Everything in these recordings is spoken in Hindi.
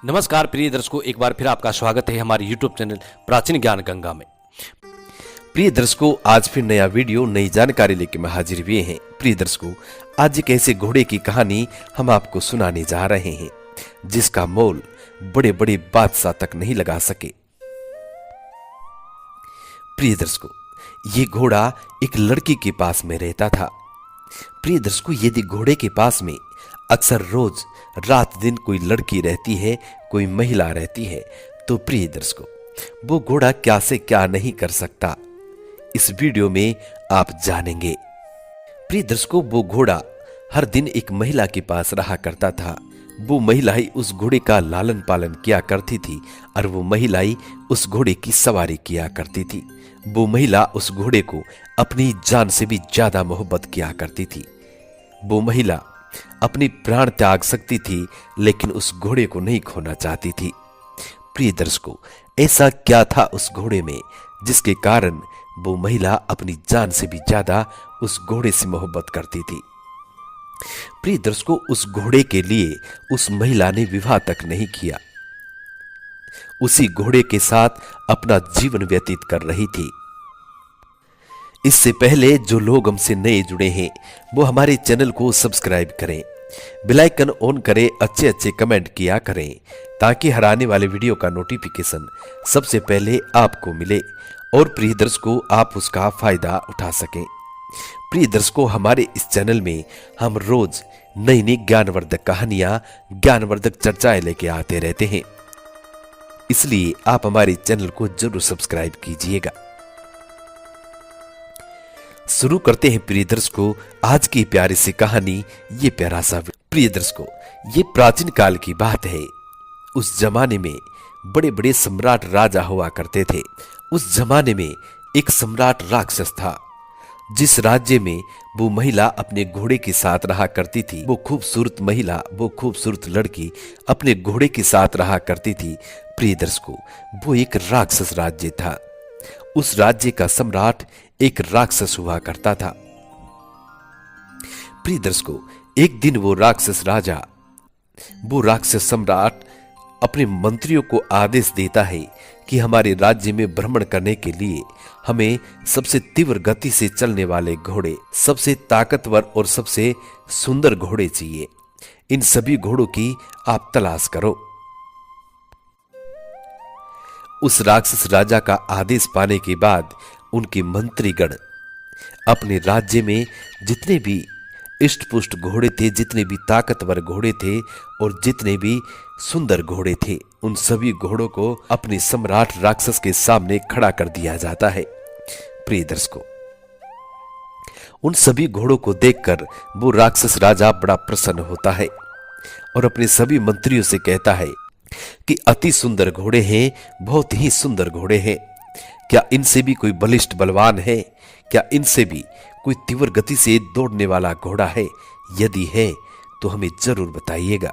नमस्कार प्रिय दर्शकों, एक बार फिर आपका स्वागत है हमारे YouTube चैनल प्राचीन ज्ञान गंगा में। प्रिय दर्शकों, आज फिर नया वीडियो नई जानकारी लेकर मैं हाजिर हुए हैं। प्रिय दर्शकों, आज एक ऐसे घोड़े की कहानी हम आपको सुनाने जा रहे हैं जिसका मोल बड़े बड़े बादशाह तक नहीं लगा सके। प्रिय दर्शकों, ये घोड़ा एक लड़की के पास में रहता था। प्रिय दर्शकों, यदि घोड़े के पास में अक्सर रोज रात दिन कोई लड़की रहती है, कोई महिला रहती है, तो प्रिय दर्शकों, वो घोड़ा क्या से क्या नहीं कर सकता, इस वीडियो में आप जानेंगे। प्रिय दर्शकों, वो घोड़ा हर दिन एक महिला के पास रहा करता था। वो महिला ही उस घोड़े का लालन पालन किया करती थी और वो महिला ही उस घोड़े की सवारी किया करती थी। वो महिला उस घोड़े को अपनी जान से भी ज्यादा मोहब्बत किया करती थी। वो महिला अपनी प्राण त्याग सकती थी, लेकिन उस घोड़े को नहीं खोना चाहती थी। प्रिय दर्शकों, ऐसा क्या था उस घोड़े में जिसके कारण वो महिला अपनी जान से भी ज्यादा उस घोड़े से मोहब्बत करती थी। प्रिय दर्शकों, उस घोड़े के लिए उस महिला ने विवाह तक नहीं किया, उसी घोड़े के साथ अपना जीवन व्यतीत कर रही थी। इससे पहले जो लोग हमसे नए जुड़े हैं वो हमारे चैनल को सब्सक्राइब करें, बेल आइकन ऑन करें, अच्छे अच्छे कमेंट किया करें ताकि हर आने वाले वीडियो का नोटिफिकेशन सबसे पहले आपको मिले और प्रिय दर्शकों, आप उसका फायदा उठा सकें। प्रिय दर्शकों, हमारे इस चैनल में हम रोज नई नई ज्ञानवर्धक कहानियां, ज्ञानवर्धक चर्चाएं लेके आते रहते हैं, इसलिए आप हमारे चैनल को जरूर सब्सक्राइब कीजिएगा। शुरू करते हैं प्रिय दर्शकों आज की प्यारी सी कहानी, ये प्यारा सा। प्रिय दर्शकों, ये प्राचीन काल की बात है। उस जमाने में बड़े बड़े सम्राट राजा हुआ करते थे। उस जमाने में एक सम्राट राक्षस था। जिस राज्य में वो महिला अपने घोड़े के साथ रहा करती थी, वो खूबसूरत महिला, वो खूबसूरत लड़की अपने घोड़े के साथ रहा करती थी। प्रिय दर्शकों, वो एक राक्षस राज्य था। उस राज्य का सम्राट एक राक्षस हुआ करता था। प्रिय दर्शकों, एक दिन वो राक्षस राजा, वो राक्षस सम्राट अपने मंत्रियों को आदेश देता है कि हमारे राज्य में भ्रमण करने के लिए हमें सबसे तीव्र गति से चलने वाले घोड़े, सबसे ताकतवर और सबसे सुंदर घोड़े चाहिए। इन सभी घोड़ों की आप तलाश करो। उस राक्षस राजा का आदेश पाने के बाद उनके मंत्रीगण अपने राज्य में जितने भी इष्टपुष्ट घोड़े थे, जितने भी ताकतवर घोड़े थे और जितने भी सुंदर घोड़े थे, उन सभी घोड़ों को अपने सम्राट राक्षस के सामने खड़ा कर दिया जाता है। प्रिय दर्शकों, उन सभी घोड़ों को देखकर वो राक्षस राजा बड़ा प्रसन्न होता है और अपने सभी मंत्रियों से कहता है कि अति सुंदर घोड़े हैं, बहुत ही सुंदर घोड़े हैं। क्या इनसे भी कोई बलिष्ठ बलवान है? क्या इनसे भी कोई तीव्र गति से दौड़ने वाला घोड़ा है? यदि है तो हमें जरूर बताइएगा।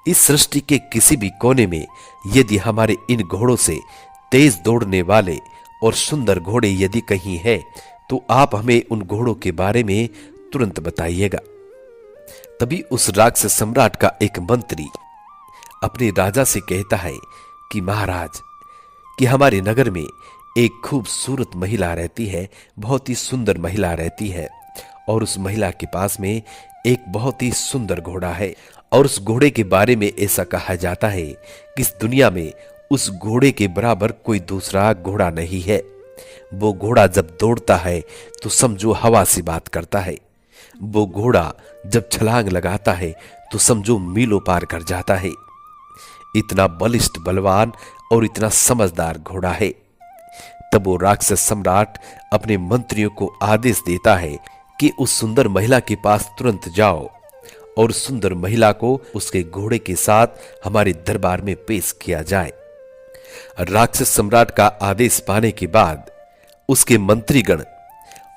इस सृष्टि के किसी भी कोने में यदि हमारे इन घोड़ों से तेज दौड़ने वाले और सुंदर घोड़े यदि कहीं है तो आप हमें उन घोड़ों के बारे में तुरंत बताइएगा। तभी उस राक्षस सम्राट का एक मंत्री अपने राजा से कहता है कि महाराज, कि हमारे नगर में एक खूबसूरत महिला रहती है, बहुत ही सुंदर महिला रहती है और उस महिला के पास में एक बहुत ही सुंदर घोड़ा है और उस घोड़े के बारे में ऐसा कहा जाता है कि इस दुनिया में उस घोड़े के बराबर कोई दूसरा घोड़ा नहीं है। वो घोड़ा जब दौड़ता है तो समझो हवा से बात करता है। वो घोड़ा जब छलांग लगाता है तो समझो मीलों पार कर जाता है। इतना बलिष्ठ, बलवान और इतना समझदार घोड़ा है। तब वो राक्षस सम्राट अपने मंत्रियों को आदेश देता है कि उस सुंदर महिला के पास तुरंत जाओ और सुंदर महिला को उसके घोड़े के साथ हमारे दरबार में पेश किया जाए। राक्षस सम्राट का आदेश पाने के बाद उसके मंत्रीगण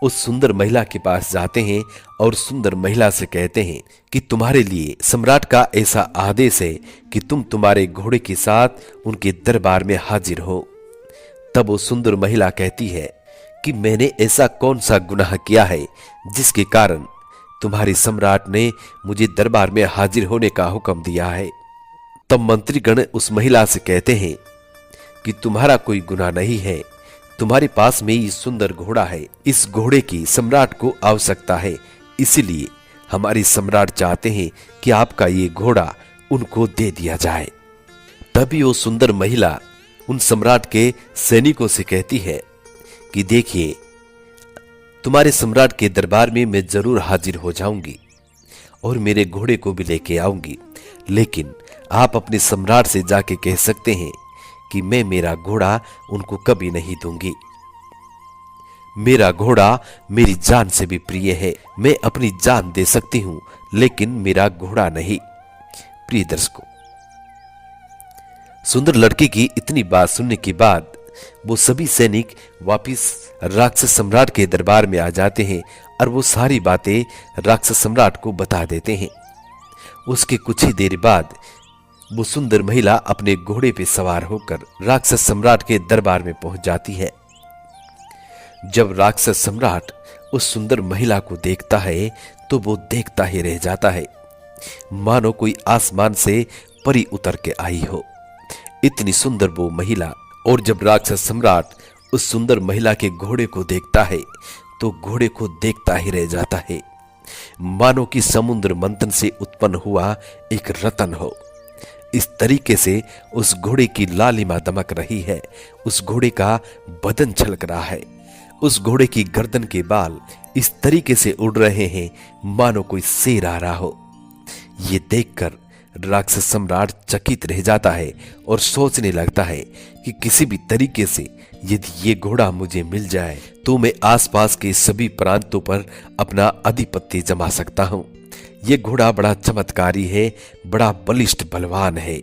उस सुंदर महिला के पास जाते हैं और सुंदर महिला से कहते हैं कि तुम्हारे लिए सम्राट का ऐसा आदेश है कि तुम तुम्हारे घोड़े के साथ उनके दरबार में हाजिर हो। तब वो सुंदर महिला कहती है कि मैंने ऐसा कौन सा गुनाह किया है जिसके कारण तुम्हारे सम्राट ने मुझे दरबार में हाजिर होने का हुक्म दिया है। तब मंत्रीगण उस महिला से कहते हैं कि तुम्हारा कोई गुनाह नहीं है, तुम्हारे पास में ये सुंदर घोड़ा है, इस घोड़े की सम्राट को आवश्यकता है, इसीलिए हमारे सम्राट चाहते हैं कि आपका ये घोड़ा उनको दे दिया जाए। तभी वो सुंदर महिला उन सम्राट के सैनिकों से कहती है कि देखिए, तुम्हारे सम्राट के दरबार में मैं जरूर हाजिर हो जाऊंगी और मेरे घोड़े को भी लेके आऊंगी, लेकिन आप अपने सम्राट से जाके कह सकते हैं कि मैं मेरा घोड़ा उनको कभी नहीं दूंगी। मेरा घोड़ा मेरी जान से भी प्रिय है, मैं अपनी जान दे सकती हूं, लेकिन मेरा घोड़ा नहीं। प्रिय दर्शकों, सुंदर लड़की की इतनी बात सुनने के बाद वो सभी सैनिक वापिस राक्षस सम्राट के दरबार में आ जाते हैं और वो सारी बातें राक्षस सम्राट को बता देते हैं। उसके कुछ ही देर बाद वो सुंदर महिला अपने घोड़े पे सवार होकर राक्षस सम्राट के दरबार में पहुंच जाती है। जब राक्षस सम्राट उस सुंदर महिला को देखता है तो वो देखता ही रह जाता है, मानो कोई आसमान से परी उतर के आई हो, इतनी सुंदर वो महिला। और जब राक्षस सम्राट उस सुंदर महिला के घोड़े को देखता है तो घोड़े को देखता ही रह जाता है, मानो कि समुद्र मंथन से उत्पन्न हुआ एक रतन हो। इस तरीके से उस घोड़े की लालिमा दमक रही है, उस घोड़े का बदन छलक रहा है, उस घोड़े की गर्दन के बाल इस तरीके से उड़ रहे हैं मानो कोई शेर आ रहा हो। ये देखकर राक्षस सम्राट चकित रह जाता है और सोचने लगता है कि किसी भी तरीके से यदि ये घोड़ा मुझे मिल जाए तो मैं आसपास के सभी प्रांतों पर अपना आधिपत्य जमा सकता हूं। ये घोड़ा बड़ा चमत्कारी है, बड़ा बलिष्ठ बलवान है।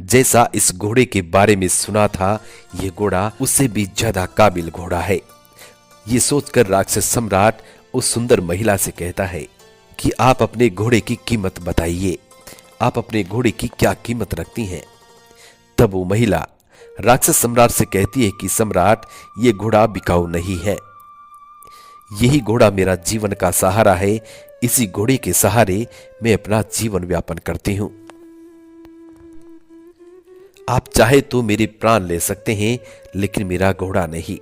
जैसा इस घोड़े के बारे में सुना था, ये घोड़ा उससे भी ज्यादा काबिल घोड़ा है। ये सोचकर राक्षस सम्राट उस सुंदर महिला से कहता है कि आप अपने घोड़े की कीमत बताइए, आप अपने घोड़े की क्या कीमत रखती हैं। तब वो महिला राक्षस सम्राट से कहती है कि सम्राट, ये घोड़ा बिकाऊ नहीं है, यही घोड़ा मेरा जीवन का सहारा है, इसी घोड़े के सहारे मैं अपना जीवन व्यापन करती हूं। आप चाहे तो मेरे प्राण ले सकते हैं, लेकिन मेरा घोड़ा नहीं।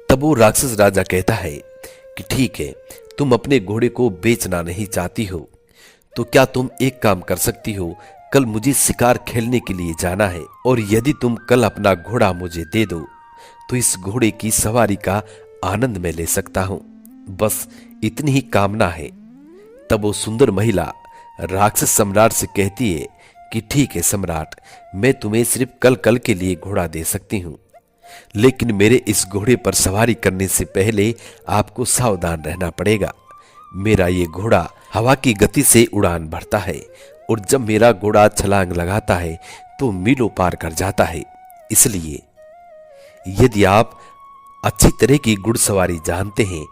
तब वो राक्षस राजा कहता है कि ठीक है, तुम अपने घोड़े को बेचना नहीं चाहती हो, तो क्या तुम एक काम कर सकती हो, कल मुझे शिकार खेलने के लिए जाना है और यदि तुम कल अपना घोड़ा मुझे दे दो तो इस घोड़े की सवारी का आनंद मैं ले सकता हूं, बस इतनी ही कामना है। तब वो सुंदर महिला राक्षस सम्राट से कहती है कि ठीक है सम्राट, मैं तुम्हें सिर्फ कल के लिए घोड़ा दे सकती हूं, लेकिन मेरे इस घोड़े पर सवारी करने से पहले आपको सावधान रहना पड़ेगा। मेरा ये घोड़ा हवा की गति से उड़ान भरता है और जब मेरा घोड़ा छलांग लगाता है तो मीलों पार कर जाता है, इसलिए यदि आप अच्छी तरह की घुड़सवारी जानते हैं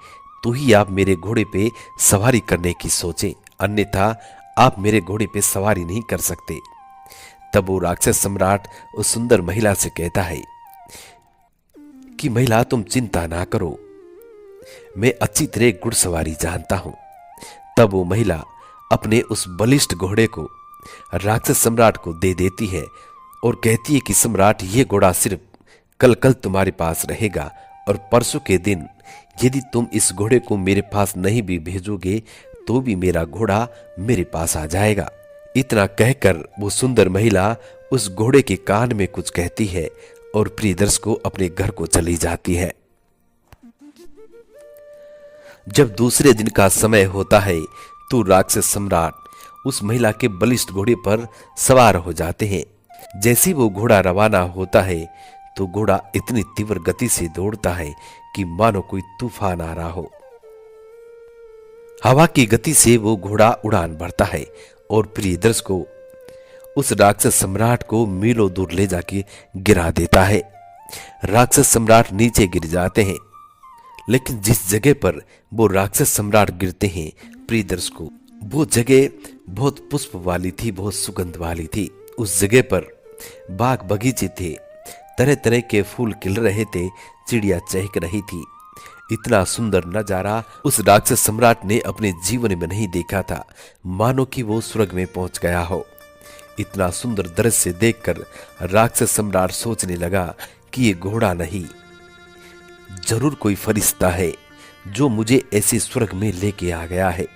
तो ही आप मेरे घोड़े पे सवारी करने की सोचें, अन्यथा आप मेरे घोड़े पे सवारी नहीं कर सकते। तब वो राक्षस सम्राट उस सुंदर महिला से कहता है कि महिला, तुम चिंता ना करो, मैं अच्छी तरह घुड़सवारी जानता हूं। तब वो महिला अपने उस बलिष्ठ घोड़े को राक्षस सम्राट को दे देती है और कहती है कि सम्राट, ये घोड़ा सिर्फ कल तुम्हारे पास रहेगा और परसों के दिन यदि तुम इस घोड़े को मेरे पास नहीं भी भेजोगे तो भी मेरा घोड़ा मेरे पास आ जाएगा। इतना कहकर वो सुंदर महिला उस घोड़े के कान में कुछ कहती है और प्रियदर्श अपने घर को चली जाती है। जब दूसरे दिन का समय होता है तो राक्षस सम्राट उस महिला के बलिष्ठ घोड़े पर सवार हो जाते हैं। जैसे वो घोड़ा रवाना होता है तो घोड़ा इतनी तीव्र गति से दौड़ता है कि मानो कोई तूफान आ रहा हो। हवा की गति से वो घोड़ा उड़ान भरता है और प्रियदर्श को उस राक्षस सम्राट को मीलों दूर ले जाके गिरा देता है। राक्षस सम्राट नीचे गिर जाते हैं, लेकिन जिस जगह पर वो राक्षस सम्राट गिरते हैं प्रियदर्श को, वो जगह बहुत पुष्प वाली थी, बहुत सुगंध वाली थी। उस जगह पर बाग बगीचे थे, तरह तरह के फूल खिल रहे थे, चिड़िया चहक रही थी। इतना सुंदर नजारा उस राक्षस सम्राट ने अपने जीवन में नहीं देखा था, मानो कि वो स्वर्ग में पहुंच गया हो। इतना सुंदर दृश्य देखकर राक्षस सम्राट सोचने लगा कि ये घोड़ा नहीं, जरूर कोई फरिश्ता है जो मुझे ऐसे स्वर्ग में लेके आ गया है।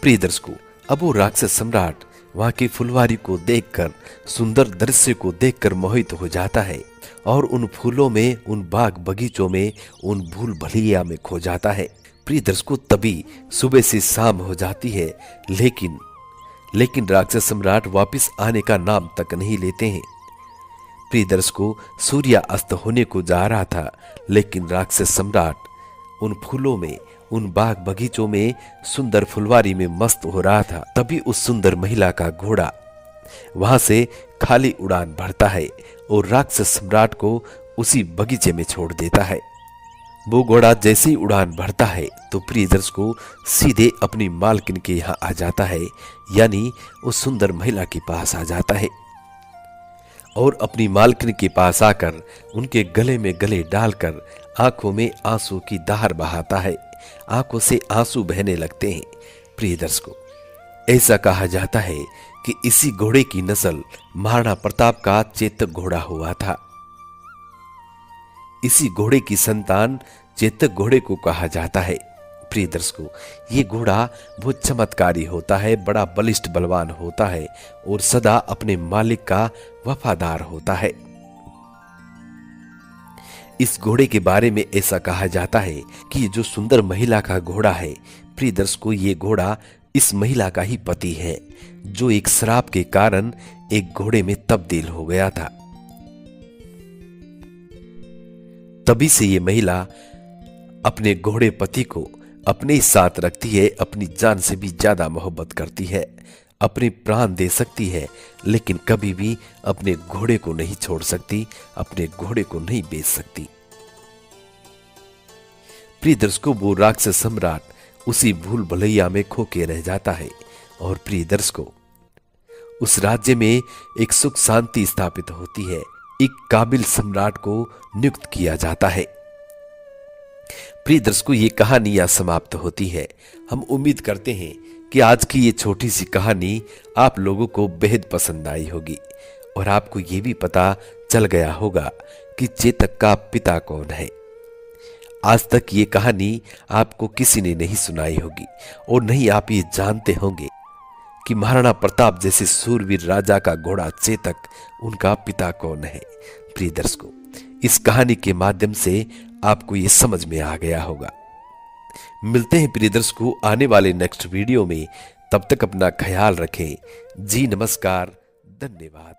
प्रिय दर्शकों, अब वो राक्षस सम्राट वहां की फुलवारी को देखकर, सुंदर दृश्य को देखकर मोहित हो जाता है और उन फूलों में, उन बाग बगीचों में, उन भूल भुलैया में खो जाता है। प्रिय दर्शकों, तभी सुबह से शाम हो जाती है, लेकिन राक्षस सम्राट वापस आने का नाम तक नहीं लेते हैं। प्रिय दर्शकों, सूर्य अस्त होने को जा रहा था, लेकिन राक्षस सम्राट उन फूलों में, उन बाग बगीचों में, सुंदर फुलवारी में मस्त हो रहा था। तभी उस सुंदर महिला का घोड़ा वहां से खाली उड़ान भरता है और राक्षस सम्राट को उसी बगीचे में छोड़ देता है। वो घोड़ा जैसे ही उड़ान भरता है तो प्रिय दर्शकों सीधे अपनी मालकिन के यहाँ आ जाता है, यानी उस सुंदर महिला के पास आ जाता है और अपनी मालकिन के पास आकर उनके गले में गले डालकर आंखों में आंसू की धार बहाता है। आंखों से आंसू बहने लगते हैं। प्रिय दर्शकों, ऐसा कहा जाता है कि इसी घोड़े की नस्ल महाराणा प्रताप का चेतक घोड़ा हुआ था। इसी घोड़े की संतान चेतक घोड़े को कहा जाता है। प्रिय दर्शकों, ये घोड़ा बहुत चमत्कारी होता है, बड़ा बलिष्ठ बलवान होता है और सदा अपने मालिक का वफादार होता है। इस घोड़े के बारे में ऐसा कहा जाता है कि ये जो सुंदर महिला का घोड़ा है, प्रिय दर्शकों, ये घोड़ा इस महिला का ही पति है, जो एक श्राप के कारण एक घोड़े में तब्दील हो गया था। तभी से ये महिला अपने घोड़े पति को अपने ही साथ रखती है, अपनी जान से भी ज्यादा मोहब्बत करती है, अपने प्राण दे सकती है, लेकिन कभी भी अपने घोड़े को नहीं छोड़ सकती, अपने घोड़े को नहीं बेच सकती। प्रिय दर्शकों, वो राक्षस सम्राट उसी भूल भुलैया में खो के रह जाता है और प्रिय दर्शकों, उस राज्य में एक सुख शांति स्थापित होती है। एक काबिल सम्राट को नियुक्त किया जाता है। प्रिय दर्शकों, ये कहानी यहाँ समाप्त होती है। हम उम्मीद करते हैं कि आज की ये छोटी सी कहानी आप लोगों को बेहद पसंद आई होगी और आपको ये भी पता चल गया होगा कि चेतक का पिता कौन है। आज तक ये कहानी आपको किसी ने नहीं सुनाई होगी और नहीं आप ये जानते होंगे कि महाराणा प्रताप जैसे सूरवीर राजा का घोड़ा चेतक, उनका पिता कौन है। प्रिय दर्शकों, इस कहानी के माध्यम से आपको ये समझ में आ गया होगा। मिलते हैं प्रिय दर्शकों आने वाले नेक्स्ट वीडियो में। तब तक अपना ख्याल रखें। जी नमस्कार, धन्यवाद।